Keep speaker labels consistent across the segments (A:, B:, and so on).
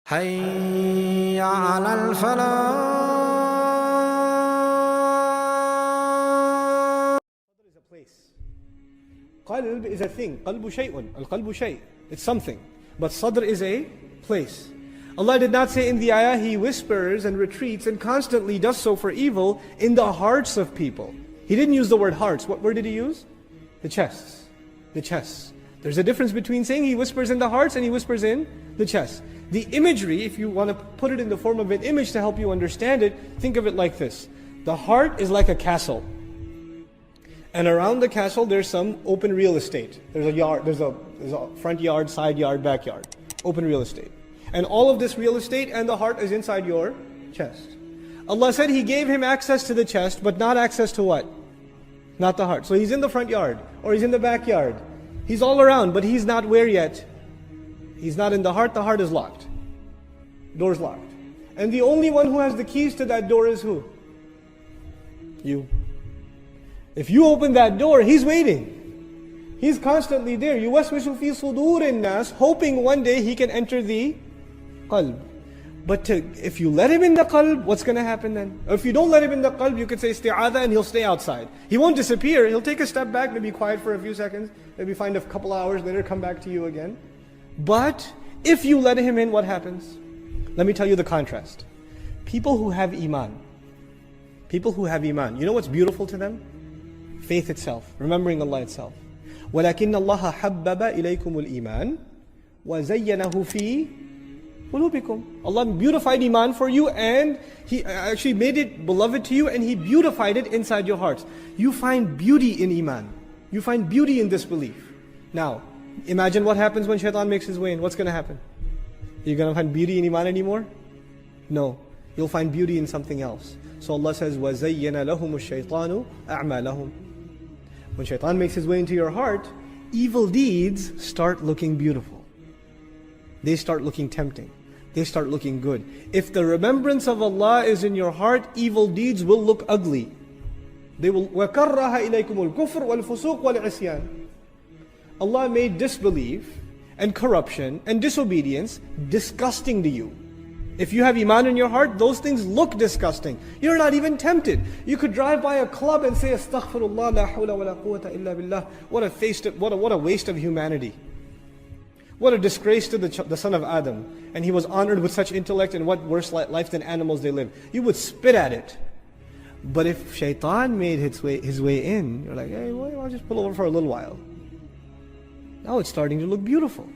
A: حي على الفلاح.
B: Is a place. Qalb is a thing. Qalbu shay'un. Al-qalbu shay'. It's something. But sadr is a place. Allah did not say in the ayah, He whispers and retreats and constantly does so for evil in the hearts of people. He didn't use the word hearts. What word did He use? The chests. The chests. There's a difference between saying He whispers in the hearts and He whispers in the chest. The imagery, if you want to put it in the form of an image to help you understand it, think of it like this. The heart is like a castle. And around the castle there's some open real estate. There's a yard, there's a front yard, side yard, backyard. Open real estate. And all of this real estate and the heart is inside your chest. Allah said He gave him access to the chest, but not access to what? Not the heart. So he's in the front yard, or he's in the backyard. He's all around, but he's not where yet? He's not in the heart is locked. Door's locked. And the only one who has the keys to that door is who? You. If you open that door, He's waiting. He's constantly there. يُوَسْوِسُ فِي صُدُورِ النَّاسِ, hoping one day He can enter the qalb. But if you let Him in the qalb, what's going to happen then? Or if you don't let Him in the qalb, you could say isti'adha and He'll stay outside. He won't disappear. He'll take a step back, maybe quiet for a few seconds, maybe find a couple hours later, come back to you again. But if you let Him in, what happens? Let me tell you the contrast. People who have iman, you know what's beautiful to them? Faith itself, remembering Allah itself. وَلَكِنَّ اللَّهَ حَبَّبَ إِلَيْكُمُ الْإِيمَانِ وَزَيَّنَهُ فِي قُلُوبِكُمْ. Allah beautified iman for you, and He actually made it beloved to you, and He beautified it inside your hearts. You find beauty in iman. You find beauty in this belief. Now, imagine what happens when shaitan makes his way in. What's going to happen? You're going to find beauty in iman anymore? No. You'll find beauty in something else. So Allah says, وَزَيَّنَ لَهُمُ الشَّيْطَانُ أَعْمَالَهُمْ. When shaitan makes his way into your heart, evil deeds start looking beautiful. They start looking tempting. They start looking good. If the remembrance of Allah is in your heart, evil deeds will look ugly. They will وَكَرَّهَ إِلَيْكُمُ الْكُفْرُ وَالْفُسُوقُ وَالْعِصْيَانِ. Allah made disbelief and corruption and disobedience disgusting to you. If you have iman in your heart, those things look disgusting. You're not even tempted. You could drive by a club and say, Astaghfirullah, la hawla wa la quwwata illa billah. What a waste of humanity. What a disgrace to the son of Adam. And he was honored with such intellect, and what worse life than animals they live. You would spit at it. But if shaitan made his way in, you're like, hey, well, I'll just pull over for a little while. Now it's starting to look beautiful.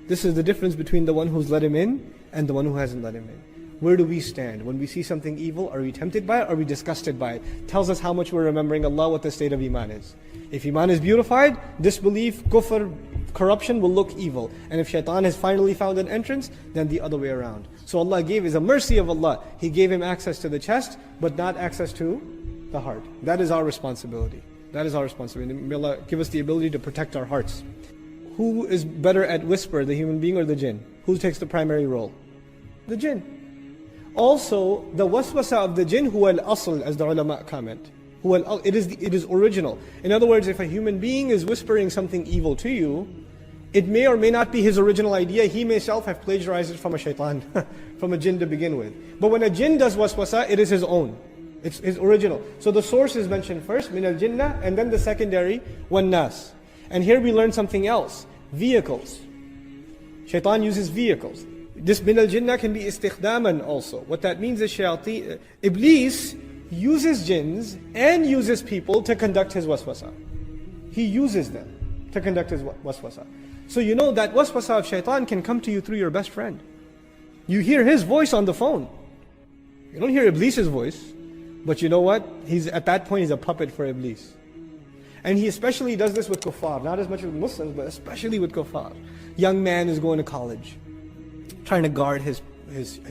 B: This is the difference between the one who's let him in and the one who hasn't let him in. Where do we stand? When we see something evil, are we tempted by it? Are we disgusted by it? Tells us how much we're remembering Allah, what the state of iman is. If iman is beautified, disbelief, kufr, corruption will look evil. And if shaitan has finally found an entrance, then the other way around. So Allah gave, is a mercy of Allah. He gave him access to the chest, but not access to the heart. That is our responsibility. That is our responsibility. May Allah give us the ability to protect our hearts. Who is better at whisper, the human being or the jinn? Who takes the primary role? The jinn. Also, the waswasa of the jinn, huwa al-asl, as the ulama comment. It is original. In other words, if a human being is whispering something evil to you, it may or may not be his original idea. He may himself have plagiarized it from a shaitan, from a jinn to begin with. But when a jinn does waswasa, it is his own. It's his original. So the source is mentioned first, min al-jinnah, and then the secondary, wan nas. And here we learn something else. Vehicles. Shaitan uses vehicles. This min al-jinnah can be istikhdaman also. What that means is Iblis uses jinns and uses people to conduct his waswasa. He uses them to conduct his waswasa. So you know that waswasa of shaitan can come to you through your best friend. You hear his voice on the phone. You don't hear Iblis's voice. But you know what? At that point, he's a puppet for Iblis. And he especially does this with kuffar. Not as much with Muslims, but especially with kuffar. Young man is going to college, trying to guard his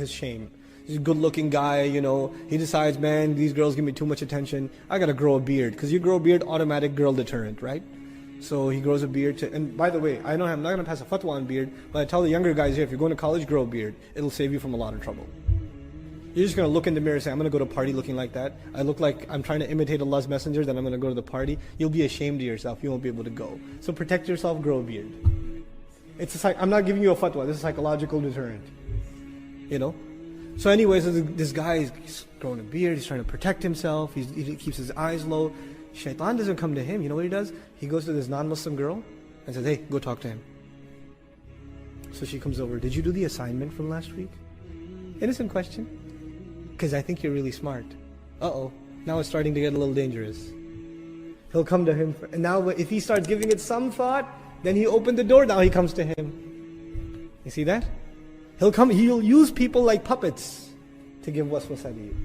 B: shame. He's a good-looking guy, you know. He decides, man, these girls give me too much attention. I gotta grow a beard. Because you grow a beard, automatic girl deterrent, right? So he grows a beard. And by the way, I know I'm not going to pass a fatwa on beard, but I tell the younger guys here, if you're going to college, grow a beard. It'll save you from a lot of trouble. You're just going to look in the mirror and say, I'm going to go to a party looking like that. I look like I'm trying to imitate Allah's messenger, then I'm going to go to the party. You'll be ashamed of yourself. You won't be able to go. So protect yourself, grow a beard. I'm not giving you a fatwa. This is a psychological deterrent. you know. So anyways, this guy is growing a beard, he's trying to protect himself, he keeps his eyes low. Shaitan doesn't come to him. You know what he does? He goes to this non-Muslim girl and says, hey, go talk to him. So she comes over, did you do the assignment from last week? Innocent question. Because I think you're really smart. Uh-oh, now it's starting to get a little dangerous. He'll come to him, and now if he starts giving it some thought, then he opened the door, now he comes to him. You see that? He'll use people like puppets to give waswasa to you.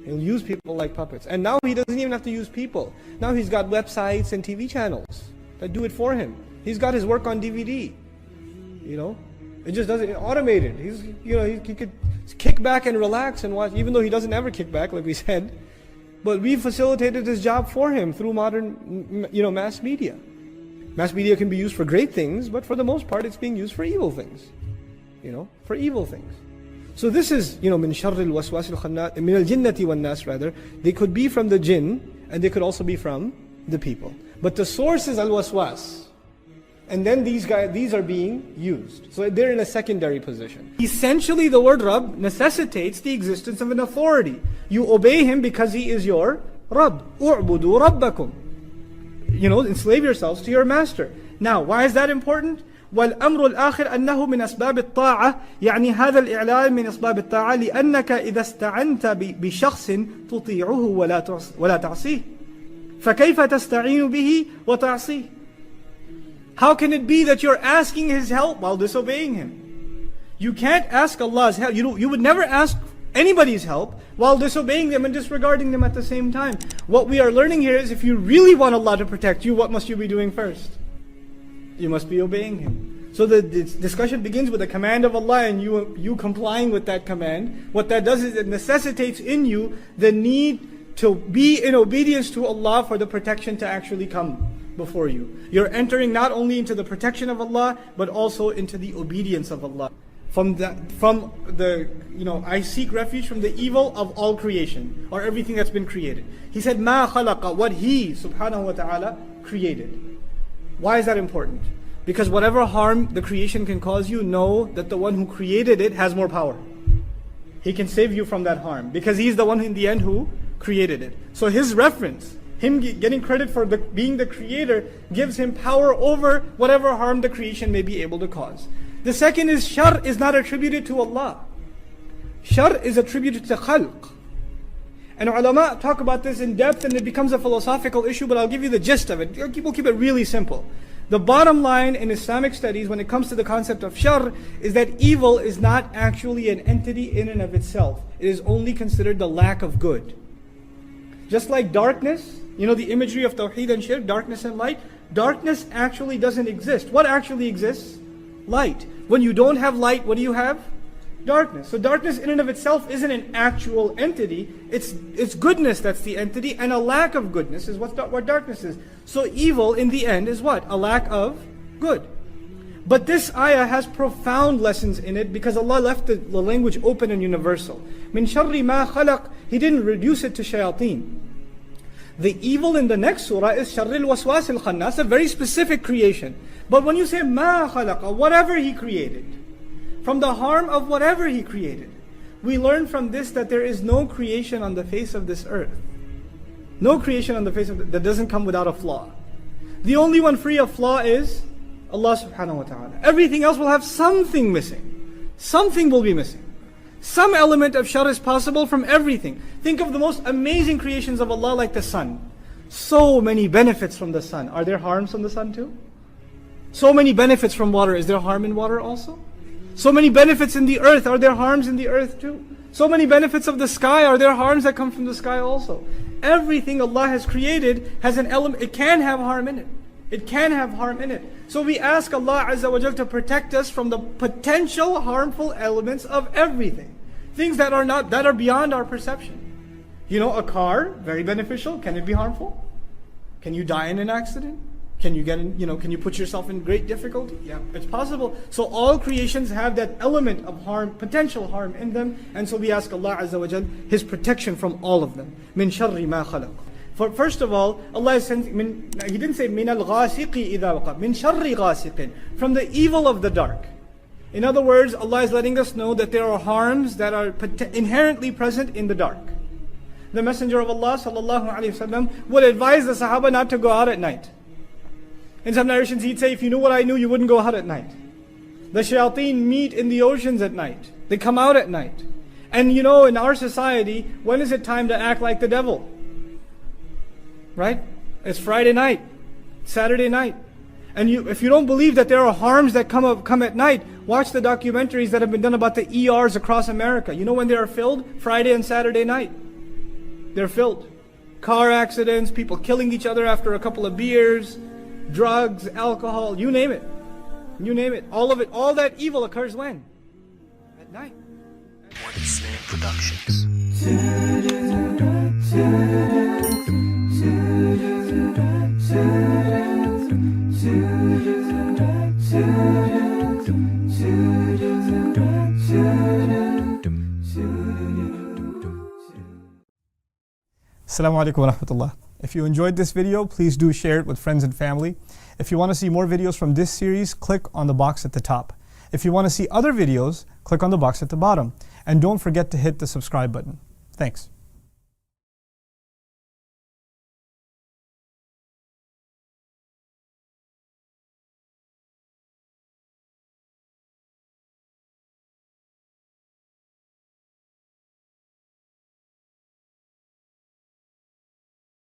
B: He'll use people like puppets. And now he doesn't even have to use people. Now he's got websites and TV channels that do it for him. He's got his work on DVD. You know? It just doesn't, automated. He could kick back and relax and watch, even though he doesn't ever kick back, like we said. But we facilitated his job for him through modern, mass media. Mass media can be used for great things, but for the most part it's being used for evil things. For evil things. So this is, min sharril waswasil khannas, min al-jinnati wan nas rather. They could be from the jinn, and they could also be from the people. But the source is al-waswas. And then these are being used. So they're in a secondary position. Essentially the word Rabb necessitates the existence of an authority. You obey him because he is your Rabb. U'budu rabbakum. Enslave yourselves to your master. Now, why is that important? والأمر الآخر أنه من أسباب الطاعة يعني هذا الإعلان من أسباب الطاعة لأنك إذا استعنت بشخص تطيعه ولا تعصيه فكيف تستعين به وتعصيه. How can it be that you're asking his help while disobeying him? You can't ask Allah's help. You would never ask anybody's help while disobeying them and disregarding them at the same time. What we are learning here is if you really want Allah to protect you, what must you be doing first? You must be obeying him. So the discussion begins with a command of Allah and you complying with that command. What that does is it necessitates in you the need to be in obedience to Allah for the protection to actually come before you. You're entering not only into the protection of Allah, but also into the obedience of Allah. I seek refuge from the evil of all creation, or everything that's been created. He said, مَا خَلَقَ, what He, subhanahu wa ta'ala, created. Why is that important? Because whatever harm the creation can cause you, know that the one who created it has more power. He can save you from that harm, because He's the one in the end who created it. So His reference, Him getting credit for being the creator, gives Him power over whatever harm the creation may be able to cause. The second is shar is not attributed to Allah. Shar is attributed to khalq. And ulama talk about this in depth and it becomes a philosophical issue, but I'll give you the gist of it. People keep it really simple. The bottom line in Islamic studies when it comes to the concept of shar is that evil is not actually an entity in and of itself. It is only considered the lack of good. Just like darkness, the imagery of tawheed and shirk, darkness and light, darkness actually doesn't exist. What actually exists? Light. When you don't have light, what do you have? Darkness. So darkness in and of itself isn't an actual entity. It's goodness that's the entity, and a lack of goodness is what darkness is. So evil in the end is what? A lack of good. But this ayah has profound lessons in it because Allah left the language open and universal. Min sharri ma khalaq. He didn't reduce it to shayateen. The evil in the next surah is sharril waswasil khannas, a very specific creation. But when you say ma khalaqa, whatever He created, from the harm of whatever He created, we learn from this that there is no creation on the face of this earth. No creation on the face of that doesn't come without a flaw. The only one free of flaw is Allah subhanahu wa ta'ala. Everything else will have something missing. Something will be missing. Some element of shar is possible from everything. Think of the most amazing creations of Allah like the sun. So many benefits from the sun. Are there harms from the sun too? So many benefits from water. Is there harm in water also? So many benefits in the earth. Are there harms in the earth too? So many benefits of the sky. Are there harms that come from the sky also? Everything Allah has created has an element. It can have harm in it. It can have harm in it. So we ask Allah Azza wa Jal to protect us from the potential harmful elements of everything. Things that are beyond our perception. A car, very beneficial. Can it be harmful? Can you die in an accident? Can you can you put yourself in great difficulty? Yeah, it's possible. So all creations have that element of harm, potential harm in them. And so we ask Allah Azza wa Jal His protection from all of them. Min sharri ma khalaq. First of all, Allah says, He didn't say min al-ghasiqi idha waqa, min sharri ghasiqin, from the evil of the dark.
C: In other words, Allah is letting us know that there are harms that are inherently present in the dark. The Messenger of Allah ﷺ would advise the Sahaba not to go out at night. In some narrations he'd say, if you knew what I knew, you wouldn't go out at night. The shayateen meet in the oceans at night. They come out at night. And you know, in our society, when is it time to act like the devil? Right? It's Friday night, Saturday night. And if you don't believe that there are harms that come at night, watch the documentaries that have been done about the ERs across America. You know when they are filled? Friday and Saturday night. They're filled. Car accidents, people killing each other after a couple of beers, drugs, alcohol, you name it. You name it. All of it, all that evil occurs when? At night.
D: Productions.
C: Assalamu alaikum wa rahmatullah. If you enjoyed this video, please do share it with friends and family. If you want to see more videos from this series, click on the box at the top. If you want to see other videos, click on the box at the bottom. And don't forget to hit the subscribe button. Thanks.